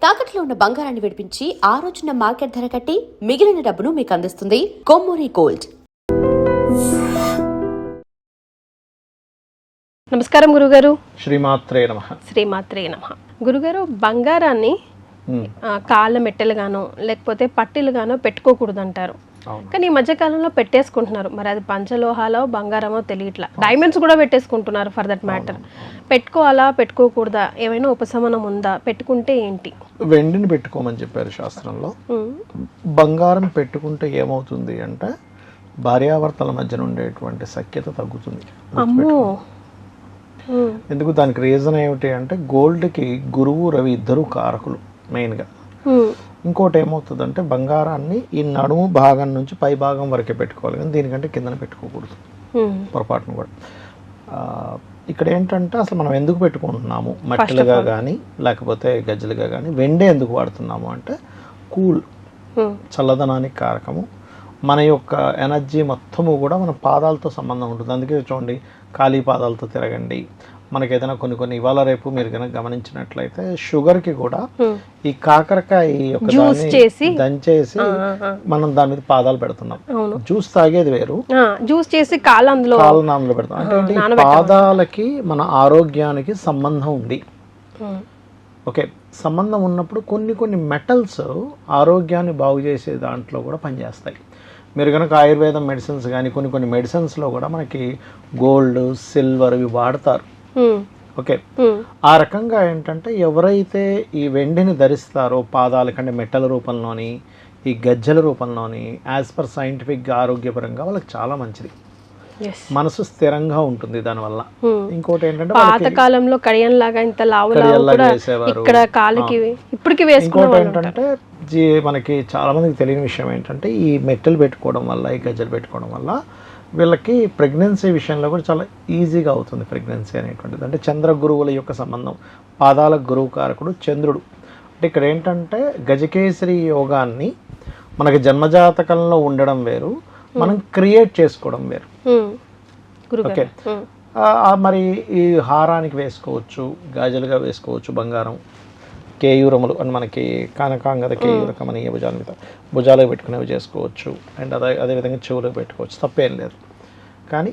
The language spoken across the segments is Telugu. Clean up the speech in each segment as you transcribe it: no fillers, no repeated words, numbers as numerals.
తాకట్లో ఉన్న బంగారాన్ని విడిపించి ఆ రోజున మార్కెట్ ధర కట్టి మిగిలిన డబ్బును మీకు అందిస్తుంది కొమ్మూరి గోల్డ్. నమస్కారం గురుగారు. శ్రీమాత్రే నమః. శ్రీమాత్రే నమః. గురుగారు, బంగారాన్ని కాళ్ళ మెట్టెలుగానో లేకపోతే పట్టీలుగానో పెట్టుకోకూడదు అంటారు. కానీ ఈ మధ్యకాలంలో పెట్టేసుకుంటున్నారు. మరి అది పంచలోహాలో బంగారమో తెలియట్లా. డైమండ్స్ కూడా పెట్టేసుకుంటున్నారు ఫర్ దట్ మ్యాటర్. పెట్టుకోవాలా పెట్టుకోకూడదా, ఏమైనా ఉపశమనం ఉందా, పెట్టుకుంటే ఏంటి? వెండిని పెట్టుకోమని చెప్పారు శాస్త్రంలో. బంగారం పెట్టుకుంటే ఏమవుతుంది అంటే భార్యాభర్తల మధ్యన ఉండేటువంటి సఖ్యత తగ్గుతుంది. ఎందుకు? దానికి రీజన్ ఏమిటి అంటే గోల్డ్కి గురువు రవి ఇద్దరు కారకులు మెయిన్గా. ఇంకోటి ఏమవుతుందంటే బంగారాన్ని ఈ నడుము భాగం నుంచి పై భాగం వరకే పెట్టుకోవాలి, కానీ దీనికంటే కిందన పెట్టుకోకూడదు పొరపాటును కూడా. ఇక్కడ ఏంటంటే అసలు మనం ఎందుకు పెట్టుకుంటున్నాము, మట్టెలుగా కానీ లేకపోతే గజ్జలుగా కానీ వెండే ఎందుకు వాడుతున్నాము అంటే కూల్, చల్లదనానికి కారకము. మన యొక్క ఎనర్జీ మొత్తము కూడా మన పాదాలతో సంబంధం ఉంటుంది. అందుకే చూడండి, ఖాళీ పాదాలతో తిరగండి. మనకి ఏదైనా కొన్ని ఇవాళ రేపు మీరు కనుక గమనించినట్లయితే షుగర్కి కూడా ఈ కాకరకాయ దంచేసి మనం దాని మీద పాదాలు పెడుతున్నాం. జ్యూస్ తాగేది వేరు, జ్యూస్ చేసి కాళ్ళందులో పెడతాం. అంటే పాదాలకి మన ఆరోగ్యానికి సంబంధం ఉంది. ఓకే, సంబంధం ఉన్నప్పుడు కొన్ని మెటల్స్ ఆరోగ్యాన్ని బాగు చేసే దాంట్లో కూడా పనిచేస్తాయి. మీరు కనుక ఆయుర్వేదం మెడిసిన్స్ కానీ కొన్ని మెడిసిన్స్లో కూడా మనకి గోల్డ్, సిల్వర్ ఇవి వాడతారు. ఓకే, ఆ రకంగా ఏంటంటే ఎవరైతే ఈ వెండిని ధరిస్తారో పాదాల కంటే మెట్టల రూపంలోని ఈ గజ్జల రూపంలోని యాజ్ పర్ సైంటిఫిక్ ఆరోగ్యపరంగా వాళ్ళకి చాలా మంచిది. మనసు స్థిరంగా ఉంటుంది దానివల్ల. ఇంకోటి ఏంటంటే పాతకాలంలో కడియంలాగా ఇంత వేసేవారు. ఇంకోటి ఏంటంటే మనకి చాలా మందికి తెలియని విషయం ఏంటంటే ఈ మెట్టలు పెట్టుకోవడం వల్ల, ఈ గజ్జలు పెట్టుకోవడం వల్ల వీళ్ళకి ప్రెగ్నెన్సీ విషయంలో కూడా చాలా ఈజీగా అవుతుంది. ప్రెగ్నెన్సీ అనేటువంటిది అంటే చంద్ర గురువుల యొక్క సంబంధం. పాదాల గురువు కారకుడు చంద్రుడు. అంటే ఇక్కడ ఏంటంటే గజకేసరి యోగాన్ని మనకి జన్మజాతకంలో ఉండడం వేరు, మనం క్రియేట్ చేసుకోవడం వేరు. ఓకే, మరి ఈ హారానికి వేసుకోవచ్చు, గాజులుగా వేసుకోవచ్చు బంగారం, కేయూరములు అని మనకి కనకాంగద కేయూరకమనీయ భుజాల మీద భుజాలకు పెట్టుకునేవి చేసుకోవచ్చు. అండ్ అదేవిధంగా చెవులకు పెట్టుకోవచ్చు, తప్పేం లేదు. కానీ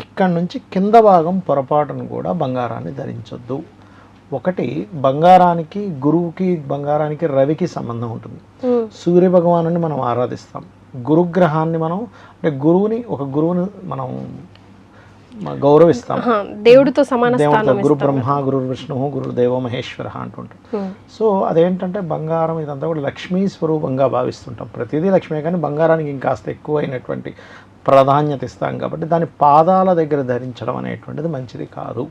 ఇక్కడ నుంచి కింద భాగం పొరపాటును కూడా బంగారాన్ని ధరించొద్దు. ఒకటి, బంగారానికి గురువుకి బంగారానికి రవికి సంబంధం ఉంటుంది. సూర్య భగవాను మనం ఆరాధిస్తాం. గురుగ్రహాన్ని మనం అంటే ఒక గురువుని మనం గౌరవిస్తాం. దేవుడితో సమాన స్థానం. గురు బ్రహ్మ, గురు విష్ణు, గురు దేవో మహేశ్వర అంటుంటాం. సో అదేంటంటే బంగారం ఇదంతా కూడా లక్ష్మీ స్వరూపంగా భావిస్తుంటాం. ప్రతిదీ లక్ష్మే, కానీ బంగారానికి ఇంకాస్త ఎక్కువైనటువంటి ప్రాధాన్యత ఇస్తాం. కాబట్టి దాని పాదాల దగ్గర ధరించడం అనేటువంటిది మంచిది కాదు.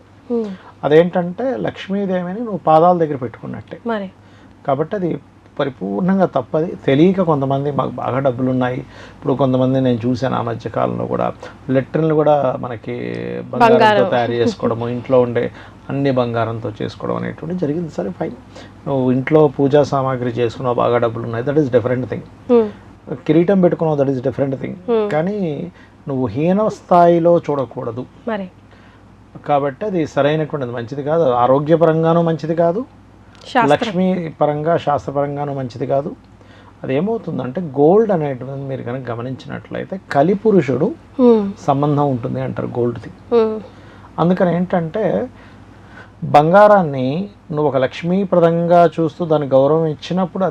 అదేంటంటే లక్ష్మీదేవిని నువ్వు పాదాల దగ్గర పెట్టుకున్నట్టే. కాబట్టి అది పరిపూర్ణంగా తప్పది. తెలియక కొంతమంది మాకు బాగా డబ్బులు ఉన్నాయి, ఇప్పుడు కొంతమంది నేను చూశాను ఆ మధ్య కాలంలో కూడా లెట్రిన్లు కూడా మనకి బంగారంతో తయారు చేసుకోవడము, ఇంట్లో ఉండే అన్ని బంగారంతో చేసుకోవడం అనేటువంటి జరిగింది. సరే ఫైన్, నువ్వు ఇంట్లో పూజా సామాగ్రి చేసుకున్నావు, బాగా డబ్బులు ఉన్నాయి, దట్ ఈస్ డిఫరెంట్ థింగ్. కిరీటం పెట్టుకున్నావు, దట్ ఈస్ డిఫరెంట్ థింగ్. కానీ నువ్వు హీన స్థాయిలో చూడకూడదు. కాబట్టి అది సరైనటువంటిది మంచిది కాదు. ఆరోగ్యపరంగానూ మంచిది కాదు, లక్ష్మీ పరంగా శాస్త్రపరంగానూ మంచిది కాదు. అదేమవుతుందంటే గోల్డ్ అనేటువంటి మీరు కనుక గమనించినట్లయితే కలిపురుషుడు సంబంధం ఉంటుంది అంటారు గోల్డ్ది. అందుకని ఏంటంటే బంగారాన్ని నువ్వు ఒక లక్ష్మీప్రదంగా చూస్తూ దాని గౌరవం ఇచ్చినప్పుడు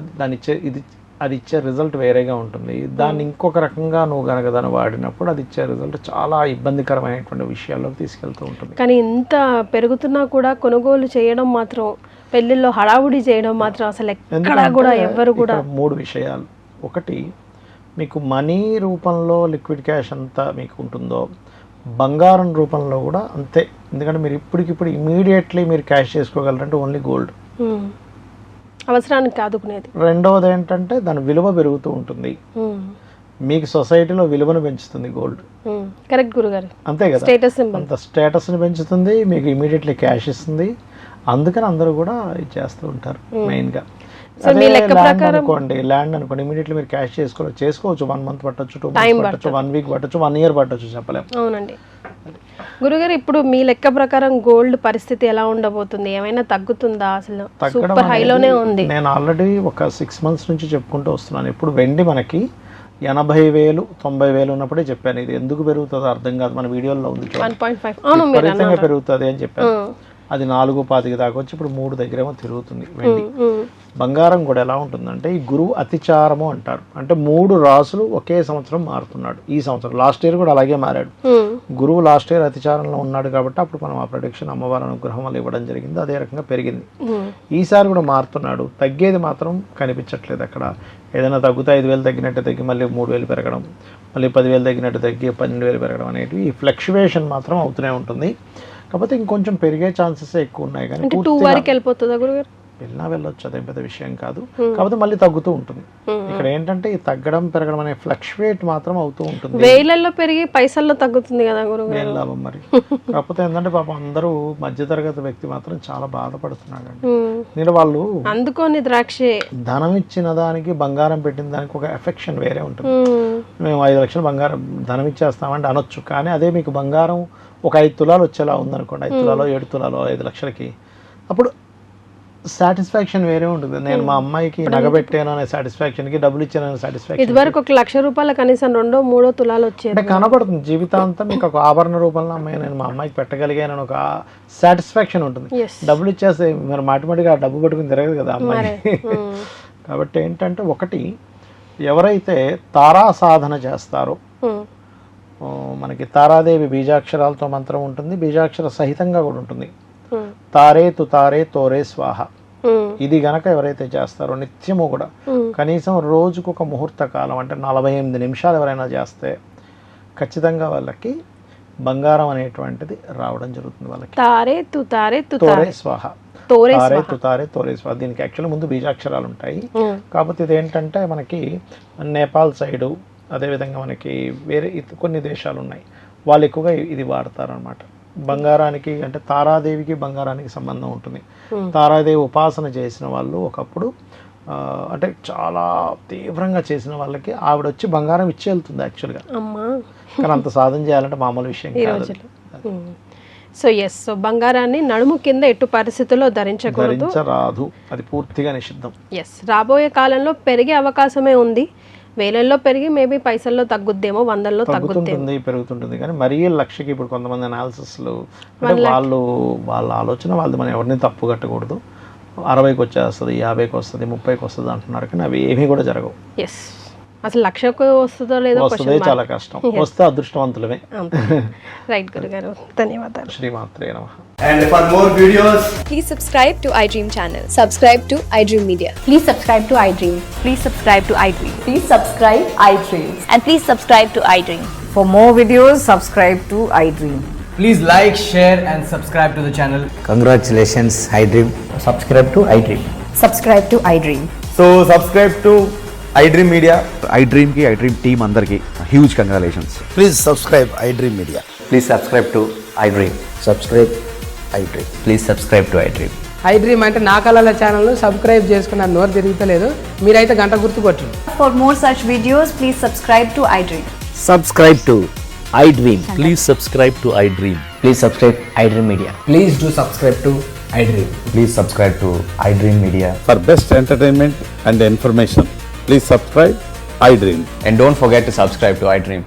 అది ఇచ్చే రిజల్ట్ వేరేగా ఉంటుంది. దాన్ని ఇంకొక రకంగా నువ్వు కనుక దాన్ని వాడినప్పుడు అది ఇచ్చే రిజల్ట్ చాలా ఇబ్బందికరమైనటువంటి విషయాల్లోకి తీసుకెళ్తూ ఉంటుంది. కానీ ఇంత పెరుగుతున్నా కూడా కొనుగోలు చేయడం మాత్రం, పెళ్లిల్లో హడావుడి చేయడం మాత్రం అసలు ఎక్కడా కూడా ఎవరు కూడా. 3 విషయాలు. ఒకటి, మీకు మనీ రూపంలో లిక్విడ్ క్యాష్ అంతా మీకు ఉంటుందో బంగారం రూపంలో కూడా అంతే. ఎందుకంటే మీరు ఇప్పటికిప్పుడు ఇమీడియట్లీ మీరు క్యాష్ చేసుకోగలరంటే ఓన్లీ గోల్డ్, అవసరానికి కాదుకునేది. రెండవది ఏంటంటే దాని విలువ పెరుగుతూ ఉంటుంది. మీకు సొసైటీలో విలువను పెంచుతుంది గోల్డ్. కరెక్ట్ గురుగారు, అంతే కదా. అంత స్టేటస్ని పెంచుతుంది, మీకు ఇమీడియట్లీ క్యాష్ ఇస్తుంది. అందుకని అందరూ కూడా ఇది చేస్తూ ఉంటారు మెయిన్గా. అనుకోండి, ల్యాండ్ అనుకోండి, ఇమీడియట్లీ మీరు క్యాష్ చేసుకోవచ్చు. 1 మంత్ పట్టొచ్చు, 2 మంత్స్ పట్టొచ్చు, 1 వీక్ పట్టొచ్చు, 1 ఇయర్ పట్టొచ్చు, చెప్పలేము. గురుగారు ఇప్పుడు మీ లెక్క ప్రకారం గోల్డ్ పరిస్థితి ఎలా ఉండబోతుంది, ఏమైనా తగ్గుతుందా? అసలు తగ్గడం సూపర్ హైలోనే అనేది ఉంది. నేను ఆల్రెడీ ఒక 6 months నుంచి చెప్పుకుంటూ వస్తున్నాను. ఇప్పుడు వెండి మనకి 80,000 90,000 ఉన్నప్పుడే చెప్పాను. ఇది ఎందుకు పెరుగుతుందో అర్థం కాదు, మన వీడియోలో ఉంది చూడండి. 1.5 అవును మీరు విపరీతంగా పెరుగుతుంది అని చెప్పాను. అది 4.25 దాకా వచ్చి ఇప్పుడు 3 దగ్గరేమో తిరుగుతుంది వెండి. బంగారం కూడా ఎలా ఉంటుందంటే ఈ గురువు అతిచారము అంటారు. అంటే 3 రాసులు ఒకే సంవత్సరం మారుతున్నాడు. ఈ సంవత్సరం లాస్ట్ ఇయర్ కూడా అలాగే మారాడు. గురువు లాస్ట్ ఇయర్ అతిచారంలో ఉన్నాడు కాబట్టి అప్పుడు మనం ఆ ప్రొడిక్షన్ అమ్మవారి అనుగ్రహం వల్ల ఇవ్వడం జరిగింది. అదే రకంగా పెరిగింది. ఈసారి కూడా మారుతున్నాడు. తగ్గేది మాత్రం కనిపించట్లేదు అక్కడ. ఏదైనా తగ్గితే 5,000 తగ్గినట్టు తగ్గి మళ్ళీ 3,000 పెరగడం, మళ్ళీ 10,000 తగ్గినట్టు తగ్గి 12,000 పెరగడం అనేటివి ఈ ఫ్లక్చువేషన్ మాత్రం అవుతూనే ఉంటుంది. కాకపోతే ఇంకొంచెం పెరిగే ఛాన్సెస్ ఎక్కువ ఉన్నాయి. కానీ 2 వరకు వెళ్ళిపోతుందా గురుగారు? వెళ్ళొచ్చు, అదేం పెద్ద విషయం కాదు. కాకపోతే మళ్ళీ తగ్గుతూ ఉంటుంది. ఇక్కడ ఏంటంటే ఈ తగ్గడం పెరగడం అనే ఫ్లక్చువేట్ మాత్రం అవుతూ ఉంటుంది. వేలల్లో పెరిగి పైసల్లో తగ్గుతుంది కదా గురుగారు. ఏం లాభం మరి. కాకపోతే ఏంటంటే పాపం అందరూ మధ్యతరగతి వ్యక్తి మాత్రం చాలా బాధపడుతున్నాడండి. నేను వాళ్ళు అందుకోని ద్రాక్షే ధనం ఇచ్చిన దానికి బంగారం పెట్టిన దానికి ఒక ఎఫెక్షన్ వేరే ఉంటుంది. మేము 5 లక్షలు బంగారం ధనం ఇచ్చేస్తామంటే అనొచ్చు. కానీ అదే మీకు బంగారం ఒక 5 తులాలు వచ్చేలా ఉందనుకోండి, 5 తులాలో 7 తులాలో 5 లక్షలకి, అప్పుడు సాటిస్ఫాక్షన్ వేరే ఉంటుంది. నేను మా అమ్మాయికి నగబెట్టాను అనే సాటిస్ఫాక్షన్కి, డబ్బులు ఇచ్చాను అనే సాటిస్ఫాక్షన్. ఇదివరకు 1,00,000 రూపాయలు కనీసం 2-3 తులాలు వచ్చేది. అంటే కనబడుతుంది జీవితాంతం మీకు ఒక ఆభరణ రూపంలో అమ్మాయి నేను మా అమ్మాయికి పెట్టగలిగాను ఒక సాటిస్ఫాక్షన్ ఉంటుంది. డబ్బులు ఇచ్చేస్తే మరి మాటిమాటిగా డబ్బు పట్టుకుని తిరగదు కదా అమ్మాయి. కాబట్టి ఏంటంటే ఒకటి, ఎవరైతే తారా సాధన చేస్తారో, మనకి తారాదేవి బీజాక్షరాలతో మంత్రం ఉంటుంది, బీజాక్షర సహితంగా కూడా ఉంటుంది. తారే తుతారే తోరే స్వాహ. ఇది గనక ఎవరైతే చేస్తారో నిత్యము కూడా కనీసం రోజుకు ఒక ముహూర్త కాలం అంటే 48 నిమిషాలు ఎవరైనా చేస్తే ఖచ్చితంగా వాళ్ళకి బంగారం అనేటువంటిది రావడం జరుగుతుంది. వాళ్ళకి తారే తుతారే తోరే స్వాహ, తోరే తారే తుతారే తోరే స్వాహ. దీనికి యాక్చువల్లీ ముందు బీజాక్షరాలు ఉంటాయి. కాకపోతే ఇది ఏంటంటే మనకి నేపాల్ సైడు, అదేవిధంగా మనకి వేరే కొన్ని దేశాలు ఉన్నాయి, వాళ్ళు ఎక్కువగా ఇది వాడతారు అనమాట. బంగారానికి అంటే తారాదేవికి బంగారానికి సంబంధం ఉంటుంది. తారాదేవి ఉపాసన చేసిన వాళ్ళు ఒకప్పుడు అంటే చాలా తీవ్రంగా చేసిన వాళ్ళకి ఆవిడ వచ్చి బంగారం ఇచ్చి వెళ్తుంది యాక్చువల్గా. కానీ అంత సాధన చేయాలంటే మామూలు విషయం కాదు. సో బంగారాన్ని నడుము కింద ఎటు పరిస్థితుల్లో ధరించరాదు, అది పూర్తిగా నిషిద్ధం. రాబోయే కాలంలో పెరిగే అవకాశమే ఉంది. వేలల్లో పెరిగి మేబీ పైసల్లో తగ్గుద్దేమో, 100లో తగ్గుతుంది, పెరుగుతుంటుంది. కానీ మరీ లక్షకి ఇప్పుడు కొంతమంది అనాలిసిస్లు అంటే వాళ్ళ ఆలోచన వాళ్ళది, మనం ఎవరిని తప్పు కట్టకూడదు. 60కి వచ్చేస్తుంది, 50కి వస్తుంది, 30కి వస్తుంది అంటున్నారు. కానీ అవి ఏమీ కూడా జరగవు. అసలు 1,00,000 వస్తుందో లేదో వస్తుంది, చాలా కష్టం. వస్తే అదృష్టవంతులమే. రైట్ గురుగారు, ధన్యవాదాలు. శ్రీమాత్రే నమః. And for more videos, please subscribe to iDream channel. Subscribe to iDream Media. Please subscribe to iDream. Please subscribe to iDream. Please subscribe iDream. And please subscribe to iDream. For more videos, subscribe to iDream. please like, share and subscribe to the channel. Congratulations, iDream. Subscribe to iDream. Subscribe to iDream. So subscribe to iDream Media. iDream ki iDream team andarki huge congratulations. Please subscribe iDream Media. Please subscribe to iDream. Subscribe iDream. Please subscribe to iDream. iDream అంటే నా కళల ఛానల్ను సబ్స్క్రైబ్ చేసుకున్న నోరు తిరుగుతలేదు, మీరైతే గంట గుర్తు కొట్టండి. For more such videos, please subscribe to iDream. Subscribe to iDream. Please subscribe to iDream. Please subscribe iDream Media. Please do subscribe to iDream. Please subscribe to iDream Media. For best entertainment and information, please subscribe iDream. And don't forget to subscribe to iDream.